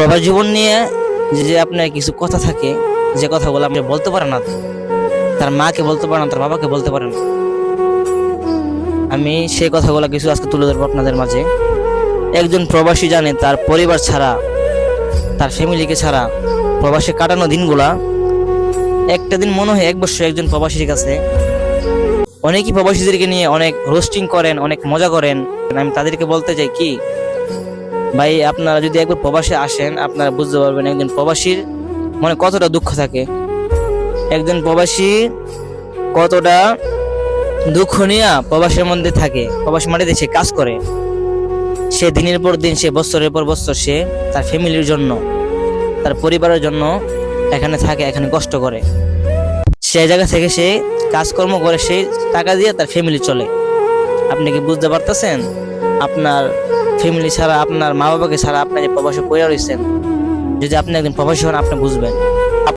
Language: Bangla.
প্রবাস জীবন নিয়ে যে আপনার কিছু কথা থাকে, যে কথাগুলো আপনি বলতে পারেন না, তার মাকে বলতে পারেন না, তার বাবাকে বলতে পারেন না। আমি সেই কথাগুলো কিছু আজকে তুলে ধরবো আপনাদের মাঝে। একজন প্রবাসী জানে তার পরিবার ছাড়া, তার ফ্যামিলিকে ছাড়া প্রবাসে কাটানো দিনগুলা একটা দিন মনে হয় 1 বছর একজন প্রবাসীর কাছে। অনেকেই প্রবাসীদেরকে নিয়ে অনেক রোস্টিং করেন, অনেক মজা করেন। আমি তাদেরকে বলতে চাই কি, ভাই আপনারা যদি একবার প্রবাসে আসেন আপনারা বুঝতে পারবেন একজন প্রবাসীর মনে কতটা দুঃখ থাকে, একজন প্রবাসী কতটা দুঃখ নিয়ে প্রবাসের মধ্যে থাকে, প্রবাসী মাটিতে সে কাজ করে। সে দিনের পর দিন, সে বছরের পর বছর সে তার ফ্যামিলির জন্য, তার পরিবারের জন্য এখানে থাকে, এখানে কষ্ট করে। সেই জায়গা থেকে সে কাজকর্ম করে, সেই টাকা দিয়ে তার ফ্যামিলি চলে। আপনি কি বুঝতে পারতেছেন? আপনার ফ্যামিলি ছাড়া, আপনার মা বাবাকে ছাড়া আপনি যে প্রবাসে পড়ে রয়েছেন, যদি আপনি একদিন প্রবাসী হন আপনি বুঝবেন।